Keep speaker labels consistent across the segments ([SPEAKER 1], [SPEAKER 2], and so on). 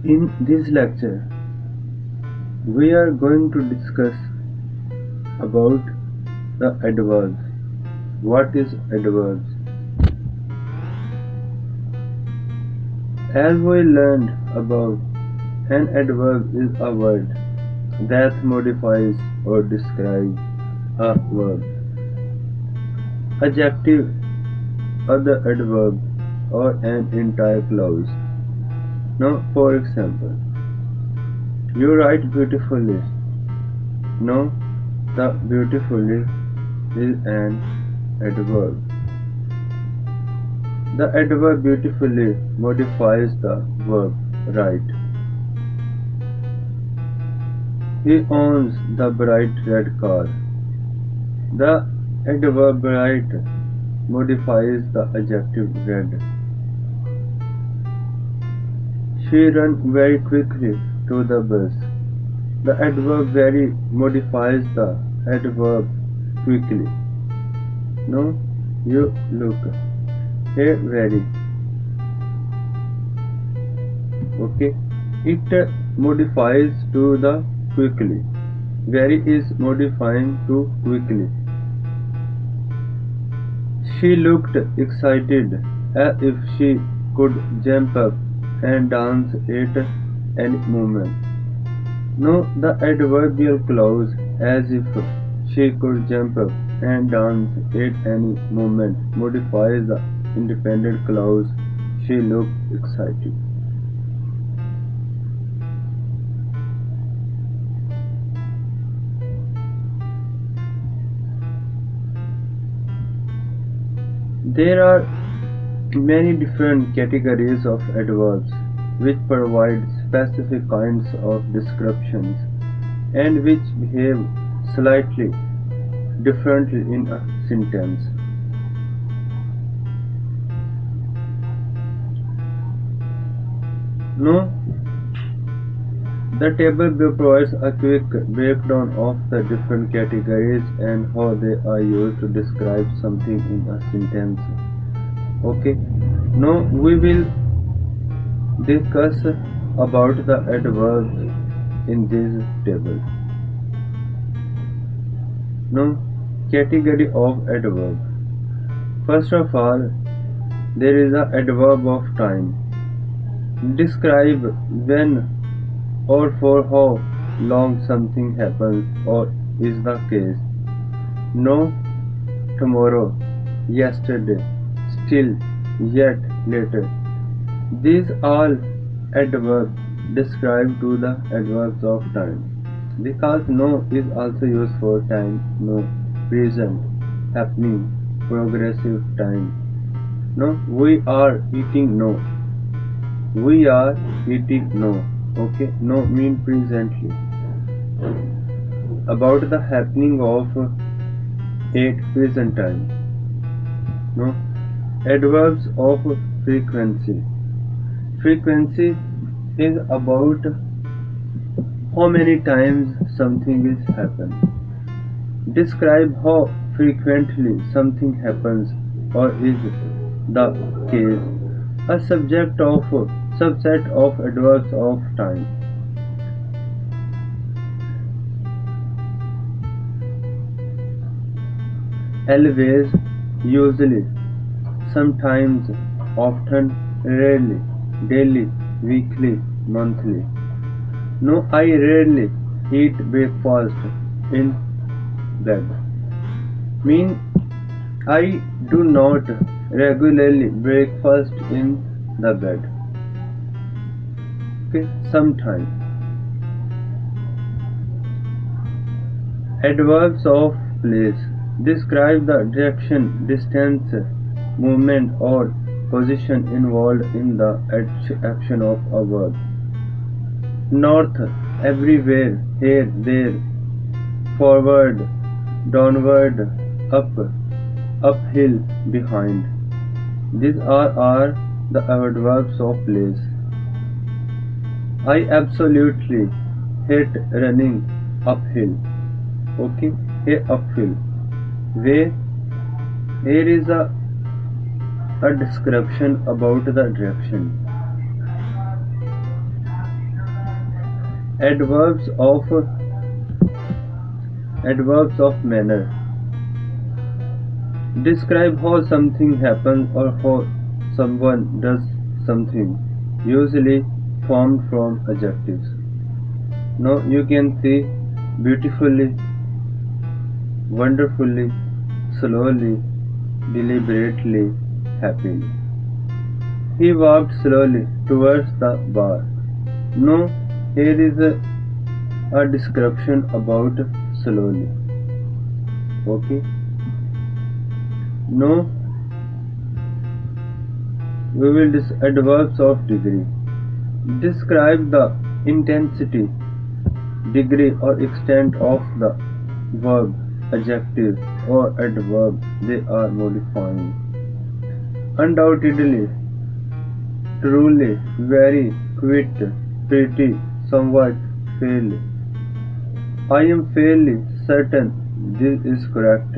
[SPEAKER 1] In this lecture, we are going to discuss about the adverbs. What is adverbs? As we learned above, an adverb is a word that modifies or describes a verb. Adjective, other adverb, or an entire clause. Now, for example, you write beautifully. No, the beautifully is an adverb. The adverb beautifully modifies the verb right. He owns the bright red car. The adverb bright modifies the adjective red. She ran very quickly to the bus. The adverb very modifies the adverb quickly. No, you look. Here very. Okay. It modifies to the quickly. Very is modifying to quickly. She looked excited as if she could jump up and dance at any moment. No, the adverbial clause as if she could jump up and dance at any moment modifies the independent clause she looked excited. There are many different categories of adverbs which provide specific kinds of descriptions and which behave slightly differently in a sentence. No, the table below provides a quick breakdown of the different categories and how they are used to describe something in a sentence. Okay, now we will discuss about the adverbs in this table. Now, category of adverb. First of all, there is a adverb of time. Describe when or for how long something happens or is the case. No, tomorrow, yesterday, still, yet, later. These all adverbs describe to the adverbs of time. Because no is also used for time, no, present, happening, progressive time. No, we are eating, no. We are eating, no. Okay, no mean presently. About the happening of at present time. No, adverbs of frequency. Frequency is about how many times something is happened. Describe how frequently something happens or is the case. A subset of adverbs of time. Always, usually, sometimes, often, rarely, daily, weekly, monthly. No, I rarely eat breakfast in bed. Mean I do not regularly breakfast in the bed. Okay, sometime. Adverbs of place describe the direction, distance, movement, or position involved in the action of a verb. North, everywhere, here, there, forward, downward, up, uphill, behind. These are the adverbs of place. I absolutely hate running uphill. Okay, here uphill. Where here is a description about the direction. Adverbs of manner describe how something happens or how someone does something, usually formed from adjectives. Now you can see beautifully, wonderfully, slowly, deliberately, happily. He walked slowly towards the bar. No, here is a description about slowly. Okay. No, we will adverbs of degree. Describe the intensity, degree or extent of the verb, adjective or adverb they are modifying. Undoubtedly, truly, very, quite, pretty, somewhat, fairly. I am fairly certain this is correct.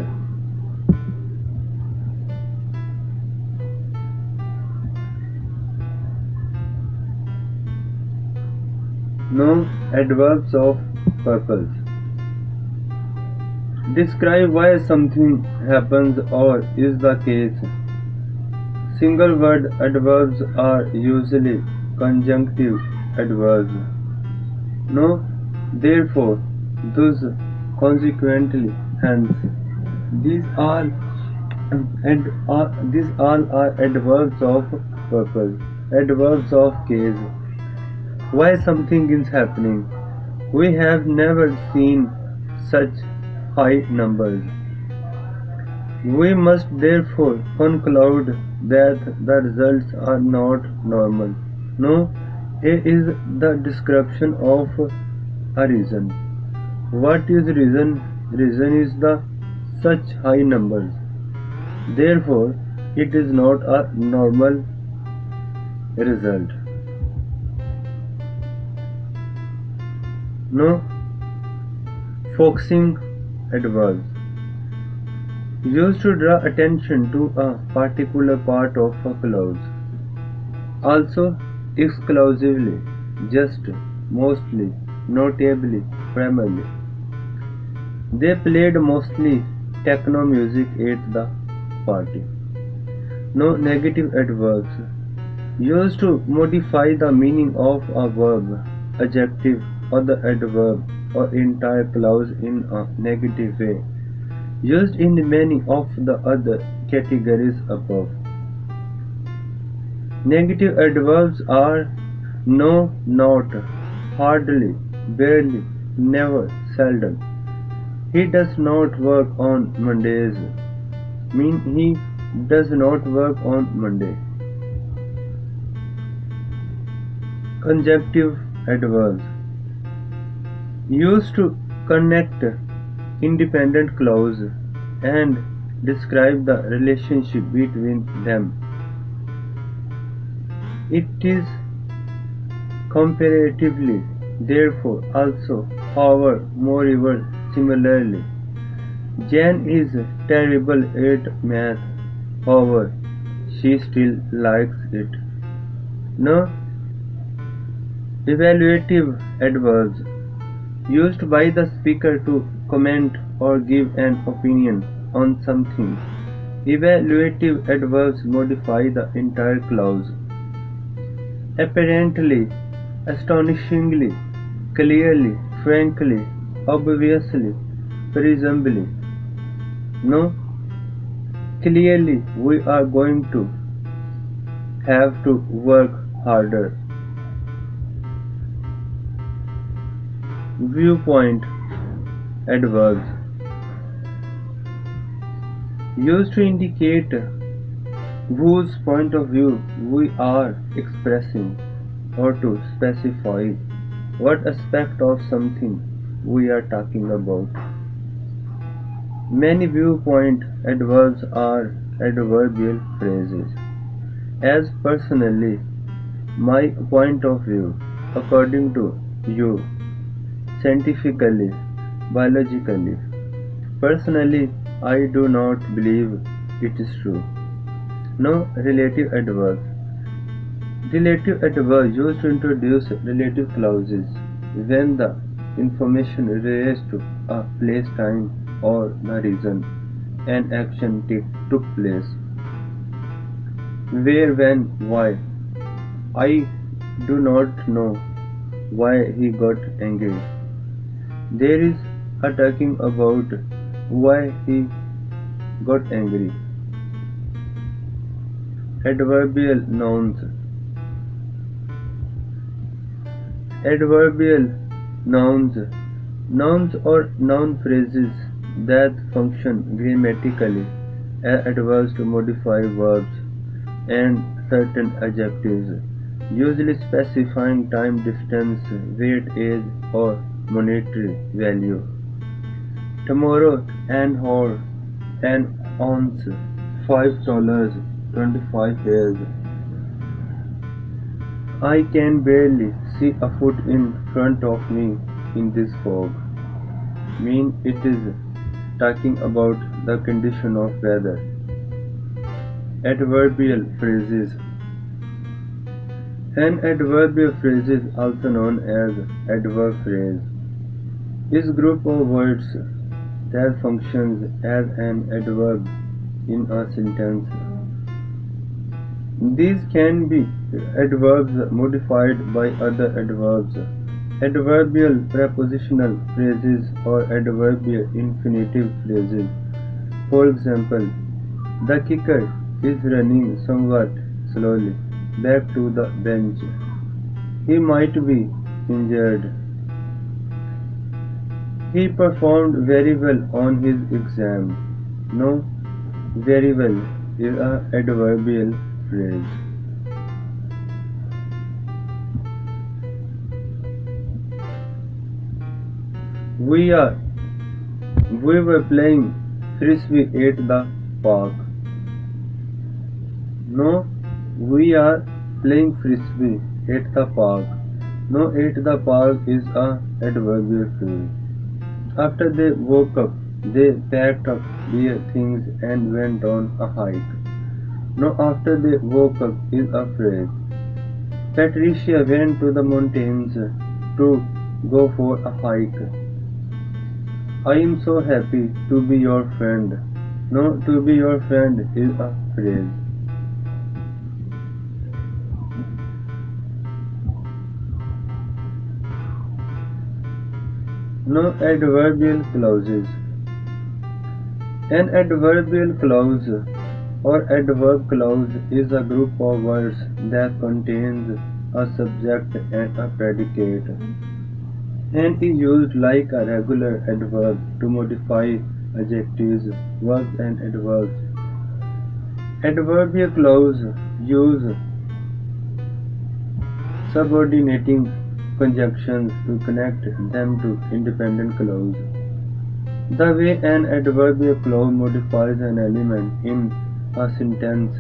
[SPEAKER 1] No, adverbs of purpose. Describe why something happens or is the case. Single word adverbs are usually conjunctive adverbs. No, therefore, thus, consequently, hence. These all these all are adverbs of purpose, adverbs of case. Why something is happening? We have never seen such high numbers. We must therefore conclude that the results are not normal. No, here is the description of a reason. What is reason? Reason is the such high numbers. Therefore, it is not a normal result. No, focusing adverbs. Used to draw attention to a particular part of a clause. Also, exclusively, just, mostly, notably, primarily. They played mostly techno music at the party. No negative adverbs. Used to modify the meaning of a verb, adjective, or the adverb or entire clause in a negative way. Used in many of the other categories above. Negative adverbs are no, not, hardly, barely, never, seldom. He does not work on Mondays. Mean he does not work on Monday. Conjunctive adverbs. Used to connect independent clauses and describe the relationship between them. It is comparatively, therefore, also, however, moreover, similarly. Jane is terrible at math, however, she still likes it. No, evaluative adverbs used by the speaker to comment or give an opinion on something. Evaluative adverbs modify the entire clause. Apparently, astonishingly, clearly, frankly, obviously, presumably. No, clearly we are going to have to work harder. Viewpoint adverbs used to indicate whose point of view we are expressing or to specify what aspect of something we are talking about. Many viewpoint adverbs are adverbial phrases. As personally, my point of view, according to you, scientifically, biologically. Personally, I do not believe it is true. No relative adverb. Relative adverb used to introduce relative clauses. when the information relates to a place, time, or the reason an action took place. Where, when, why. I do not know why he got angry. There is a talking about why he got angry. Adverbial nouns. Adverbial nouns. Nouns or noun phrases that function grammatically as adverbs to modify verbs and certain adjectives, usually specifying time, distance, weight, age, or monetary value. Tomorrow, an hour, an ounce, $5, 25 years. I can barely see a foot in front of me in this fog. Mean it is talking about the condition of weather. Adverbial phrases. An adverbial phrase is also known as adverb phrase. Is a group of words that functions as an adverb in a sentence. These can be adverbs modified by other adverbs, adverbial prepositional phrases, or adverbial infinitive phrases. For example, the kicker is running somewhat slowly back to the bench. He might be injured. He performed very well on his exam. No, very well is an adverbial phrase. We were playing frisbee at the park. No, we are playing frisbee at the park. No, at the park is an adverbial phrase. After they woke up, they packed up their things and went on a hike. No, after they woke up is a phrase. Patricia went to the mountains to go for a hike. I am so happy to be your friend. No, to be your friend is a phrase. No adverbial clauses. An adverbial clause or adverb clause is a group of words that contains a subject and a predicate and is used like a regular adverb to modify adjectives, verbs, and adverbs. Adverbial clauses use subordinating conjunctions to connect them to independent clauses. The way an adverbial clause modifies an element in a sentence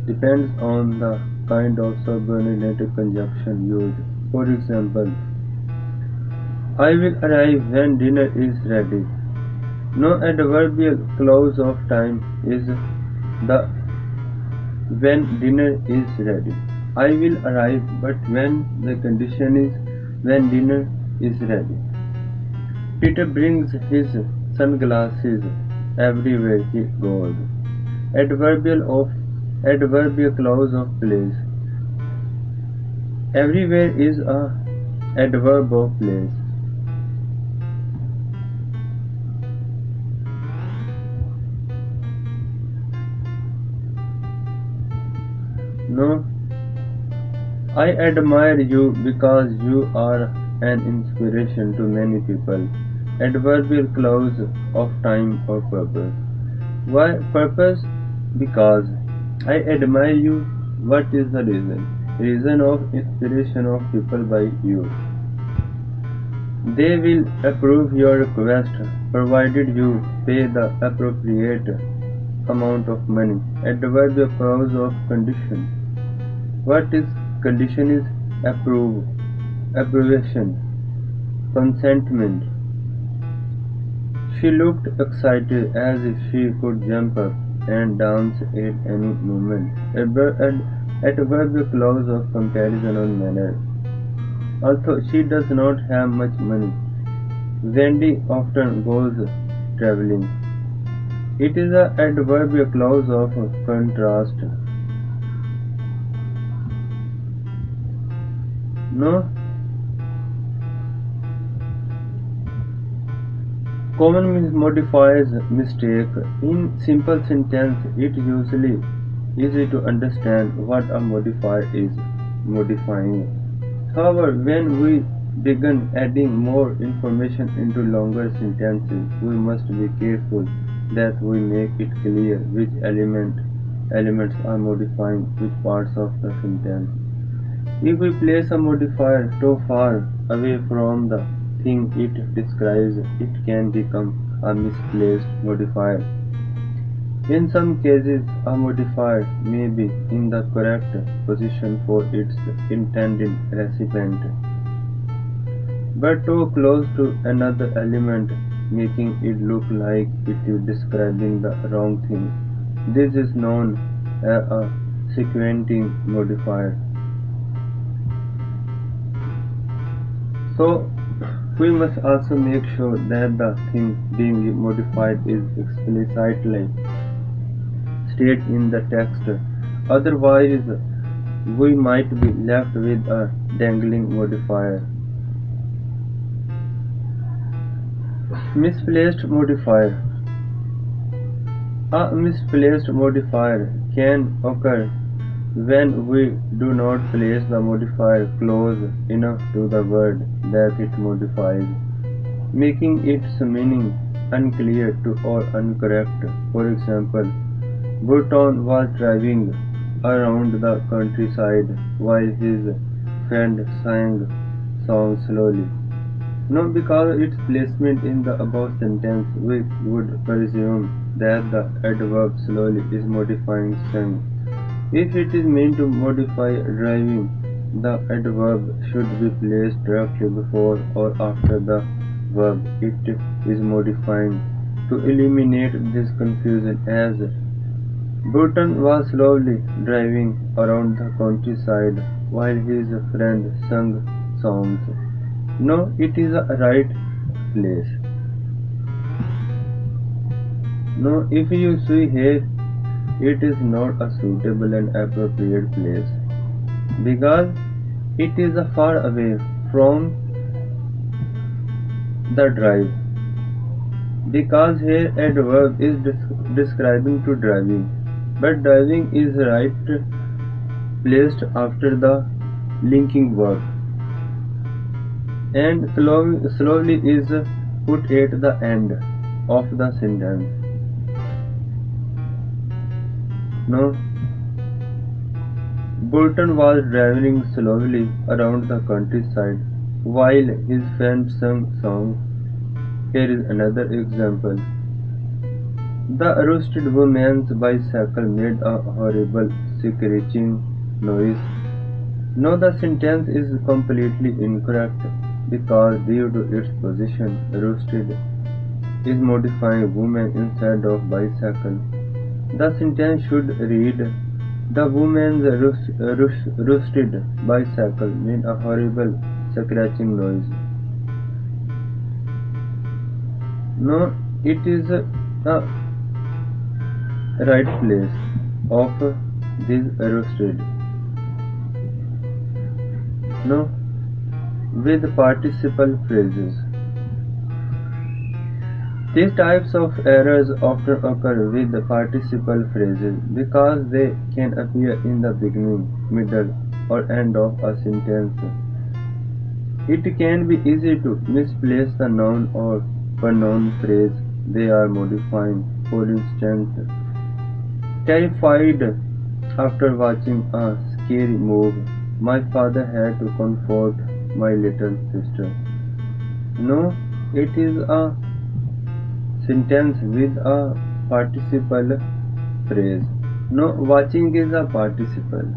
[SPEAKER 1] depends on the kind of subordinated conjunction used. For example, I will arrive when dinner is ready. No adverbial clause of time is the when dinner is ready. I will arrive, but when the condition is when dinner is ready. Peter brings his sunglasses everywhere he goes. Adverbial clause of place. Everywhere is a adverb of place. No, I admire you because you are an inspiration to many people. Adverbial clause of time or purpose. Why purpose? Because I admire you. What is the reason? Reason of inspiration of people by you. They will approve your request provided you pay the appropriate amount of money. Adverbial clause of condition. What is condition is approbation, consentment. She looked excited as if she could jump up and dance at any moment. Adverbial clause of comparison or manner. Although she does not have much money, Wendy often goes traveling. It is a adverbial clause of contrast. No common modifiers mistake. In simple sentence, it usually easy to understand what a modifier is modifying. However, when we begin adding more information into longer sentences, we must be careful that we make it clear which elements are modifying which parts of the sentence. If we place a modifier too far away from the thing it describes, it can become a misplaced modifier. In some cases, a modifier may be in the correct position for its intended recipient, but too close to another element, making it look like it is describing the wrong thing. This is known as a sequencing modifier. So, we must also make sure that the thing being modified is explicitly stated in the text. Otherwise, we might be left with a dangling modifier. Misplaced modifier. A misplaced modifier can occur when we do not place the modifier close enough to the word that it modifies, making its meaning unclear to or incorrect. For example, Burton was driving around the countryside while his friend sang songs slowly. No, because its placement in the above sentence, we would presume that the adverb slowly is modifying sang. If it is meant to modify driving, the adverb should be placed directly before or after the verb it is modifying. To eliminate this confusion, as Burton was slowly driving around the countryside while his friend sang songs. No, it is a right place. No, if you see here, it is not a suitable and appropriate place because it is far away from the drive. Because here adverb is describing to driving, but driving is right placed after the linking verb, and slowly is put at the end of the sentence. No, Burton was driving slowly around the countryside while his friend sang songs. Here is another example. The arrested woman's bicycle made a horrible screeching noise. Now the sentence is completely incorrect because due to its position, roasted is modifying woman instead of bicycle. The sentence should read, the woman's roasted bicycle made a horrible scratching noise. No, it is a right place of this roasted. No, with participle phrases. These types of errors often occur with the participle phrases because they can appear in the beginning, middle, or end of a sentence. It can be easy to misplace the noun or pronoun phrase they are modifying. For instance, terrified after watching a scary movie, my father had to comfort my little sister. No, it is a sentence with a participle phrase. No, watching is a participle.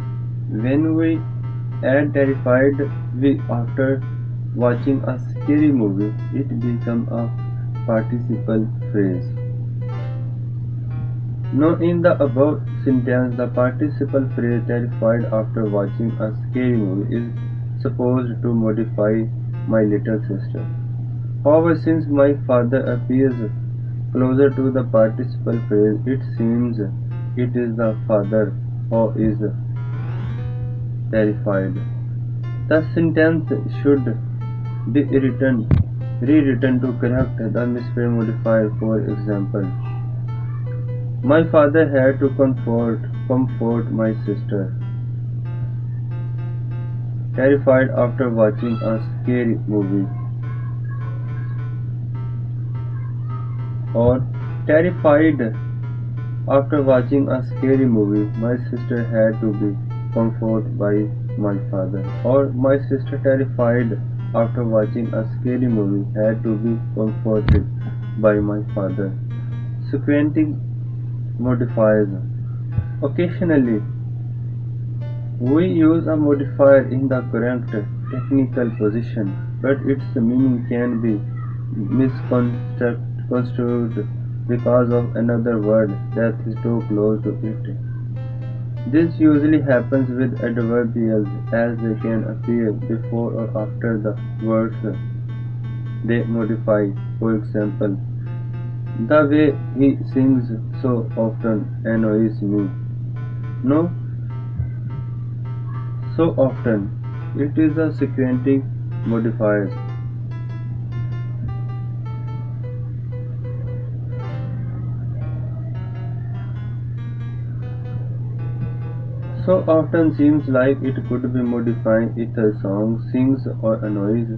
[SPEAKER 1] When we add terrified we after watching a scary movie, it becomes a participle phrase. Now, in the above sentence, the participle phrase terrified after watching a scary movie is supposed to modify my little sister. However, since my father appears closer to the participle phrase, it seems it is the father who is terrified. The sentence should be rewritten to correct the misspelled modifier. For example, my father had to comfort my sister, terrified after watching a scary movie, or terrified after watching a scary movie. My sister had to be comforted by my father, or my sister terrified after watching a scary movie had to be comforted by my father. Sequential modifiers. Occasionally, we use a modifier in the correct technical position, but its meaning can be misconstrued because of another word that is too close to it. This usually happens with adverbials as they can appear before or after the words they modify. For example, the way he sings so often annoys me. No, so often. It is a sequential modifier. So often seems like it could be modifying if a song sings or annoys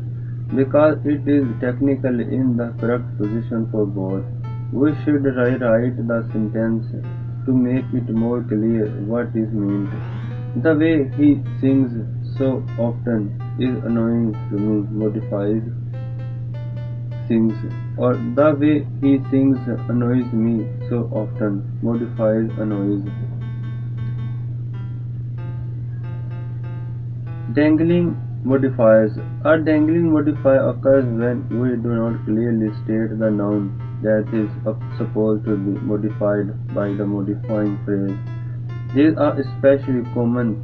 [SPEAKER 1] because it is technically in the correct position for both. We should rewrite the sentence to make it more clear what is meant. The way he sings so often is annoying to me modifies sings, or the way he sings annoys me so often modifies annoys. Dangling modifiers. A dangling modifier occurs when we do not clearly state the noun that is supposed to be modified by the modifying phrase. These are especially common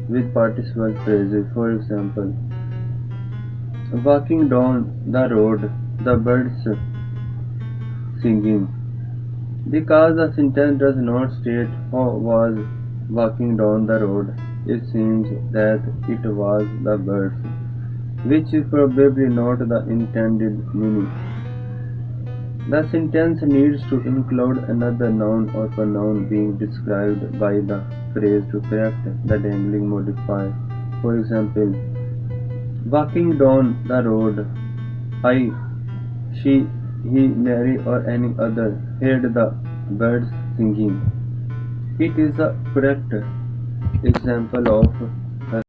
[SPEAKER 1] with participle phrases. For example, walking down the road, the birds singing. Because the sentence does not state who was walking down the road, it seems that it was the birds, which is probably not the intended meaning. The sentence needs to include another noun or pronoun being described by the phrase to correct the dangling modifier. For example, walking down the road, I, she, he, Mary, or any other heard the birds singing. It is a correct example of